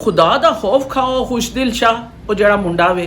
खुदा दा खौफ खाओ खुशदिल शाह ਉਹ ਜਿਹੜਾ ਮੁੰਡਾ ਵੇ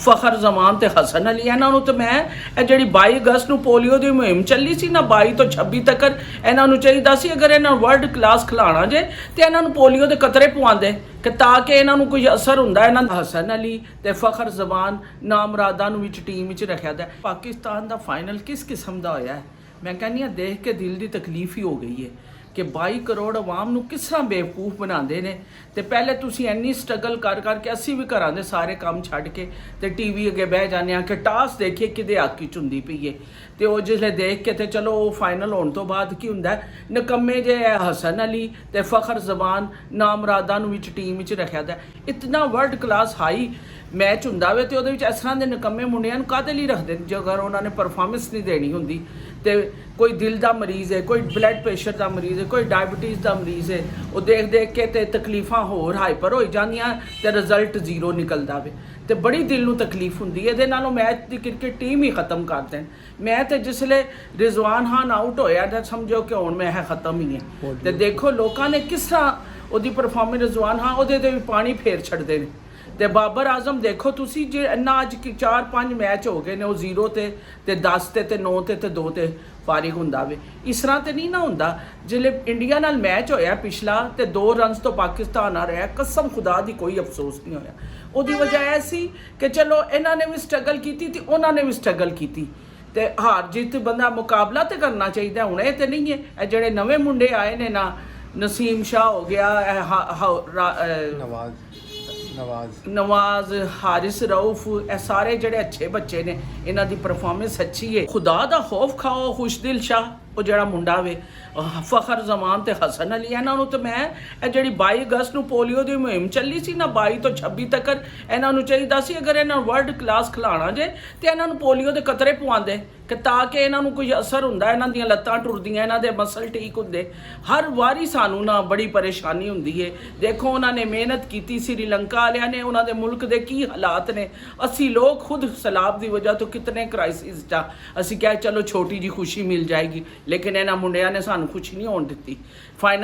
ਫਖਰ ਜ਼ਮਾਨ ਤੇ ਹਸਨ ਅਲੀ ਇਹਨਾਂ ਨੂੰ ਤੇ ਮੈਂ ਇਹ ਜਿਹੜੀ 22 ਅਗਸਤ ਨੂੰ ਪੋਲੀਓ ਦੀ ਮੁਹਿੰਮ ਚੱਲੀ ਸੀ ਨਾ 22 ਤੋਂ 26 ਤੱਕ ਇਹਨਾਂ ਨੂੰ ਚਾਹੀਦਾ ਸੀ ਅਗਰ ਇਹਨਾਂ ਵਰਲਡ ਕਲਾਸ ਖਿਲਾਣਾ ਜੇ ਤੇ ਇਹਨਾਂ ਨੂੰ ਪੋਲੀਓ ਦੇ ਕਤਰੇ ਪਵਾਉਂਦੇ ਕਿ ਤਾਂ ਕਿ ਇਹਨਾਂ ਨੂੰ ਕੋਈ ਅਸਰ ਹੁੰਦਾ ਇਹਨਾਂ ਦਾ ਹਸਨ ਅਲੀ ਤੇ ਫਖਰ ਜ਼ਮਾਨ ਨਾਮਰਾਦਾਂ ਨੂੰ ਵਿੱਚ ਟੀਮ ਵਿੱਚ ਰੱਖਿਆ ਦਾ ਪਾਕਿਸਤਾਨ ਦਾ ਫਾਈਨਲ ਕਿਸ ਕਿਸਮ ਦਾ ਹੋਇਆ ਹੈ ਮੈਂ ਕਹਿੰਦੀ ਆ ਦੇਖ ਕੇ ਦਿਲ ਦੀ ਤਕਲੀਫ ਹੀ ਹੋ ਗਈ ਹੈ कि 22 करोड़ आवाम ਨੂੰ किस तरह बेवकूफ़ बनाते हैं तो पहले तुसी इन्नी स्ट्रगल कर करके असी भी घर के सारे काम छड़ के तो टीवी अगे बह जाने कि टास देखिए कि हक च हुंदी पई है तो वो जिसले देख के तो चलो वो फाइनल होने तो बाद की हुंदा निकम्मे जे हसन अली तो फखर जमान नामरादां नूं विच टीम च रखिया दा इतना वर्ल्ड क्लास हाई मैच हुंदा वे तो इस तरह के निकम्मे मुंडियां नूं काहदे लई रखदे जे अगर उन्होंने परफॉर्मेंस नहीं देनी हुंदी तो कोई दिल का मरीज़ है कोई ब्लड प्रेशर का मरीज़ है कोई डायबिटीज़ का मरीज़ है वो देख देख के तो तकलीफ़ा होर हाइपर हो जांदियां ते रिजल्ट जीरो निकलता वे तो बड़ी दिल नूं तकलीफ हुंदी है इहदे नालों मैच की क्रिकेट टीम ही खत्म कर देन मैं तो जिसले रिजवान खान आउट होया तो समझो कि हुण मैं खत्म ही है तो देखो लोगों ने किस तरह उहदी परफॉर्मेंस रिजवान खान उहदे ते भी पानी फेर छड्डदे ने ते बाबर आजम देखो तुसी जे इन्ना अज 4-5 मैच हो गए ने वो 0 ते 10 ते 9 ते 2 ते फारिग हुंदा वे इस तरह ते नहीं ना हुंदा जिले इंडिया नाल मैच होया पिछला ते 2 रन्स तो पाकिस्तान आ रहा कसम खुदा दी कोई अफसोस नहीं होया उहदी वजह ऐ सी कि चलो इन्हां ने भी स्ट्रगल कीती ते उन्हां ने भी स्ट्रगल कीती ते हार जीत बंदा मुकाबला ते करना चाहिए हुण ये ते नहीं है ये जिहड़े नवे मुंडे आए ने ना नसीम शाह हो गया नवाज हारिस रऊफ ए सारे जड़े अच्छे बच्चे ने इन्हां दी परफॉर्मेंस अच्छी है खुदा दा खौफ खाओ खुशदिल शाह ਉਹ ਜਿਹੜਾ ਮੁੰਡਾ ਵੇ ਫਖਰ ਜ਼ਮਾਨ ਤੇ ਹਸਨ ਅਲੀ ਇਹਨਾਂ ਨੂੰ ਤੇ ਮੈਂ ਇਹ ਜਿਹੜੀ 22 ਅਗਸਤ ਨੂੰ ਪੋਲੀਓ ਦੀ ਮੁਹਿੰਮ ਚੱਲੀ ਸੀ ਨਾ 22 ਤੋਂ 26 ਤੱਕ ਇਹਨਾਂ ਨੂੰ ਚਾਹੀਦਾ ਸੀ ਅਗਰ ਇਹਨਾਂ ਵਰਲਡ ਕਲਾਸ ਖਿਲਾਣਾ ਜੇ ਤੇ ਇਹਨਾਂ ਨੂੰ ਪੋਲੀਓ ਦੇ ਕਤਰੇ ਪਵਾਉਂਦੇ ਕਿ ਤਾਂ ਕਿ ਇਹਨਾਂ ਨੂੰ ਕੋਈ ਅਸਰ ਹੁੰਦਾ ਇਹਨਾਂ ਦੀਆਂ ਲੱਤਾਂ ਟੁਰਦੀਆਂ ਇਹਨਾਂ ਦੇ ਮਸਲ ਠੀਕ ਹੁੰਦੇ ਹਰ ਵਾਰੀ ਸਾਨੂੰ ਨਾ ਬੜੀ ਪਰੇਸ਼ਾਨੀ ਹੁੰਦੀ ਹੈ ਦੇਖੋ ਉਹਨਾਂ ਨੇ ਮਿਹਨਤ ਕੀਤੀ श्रीलंका ਵਾਲਿਆਂ ਨੇ ਉਹਨਾਂ ਦੇ ਮੁਲਕ ਦੇ ਕੀ ਹਾਲਾਤ ਨੇ ਅਸੀਂ ਲੋਕ ਖੁਦ ਸਲਾਬ ਦੀ ਵਜ੍ਹਾ ਤੋਂ ਕਿਤਨੇ ਕ੍ਰਾਈਸਿਸ ਦਾ ਅਸੀਂ ਕਿਹਾ ਚਲੋ ਛੋਟੀ ਜੀ ਖੁਸ਼ੀ ਮਿਲ ਜਾਏਗੀ लेकिन इन्हां मुंडियां ने सानू खुशी नहीं होण दित्ती फाइनल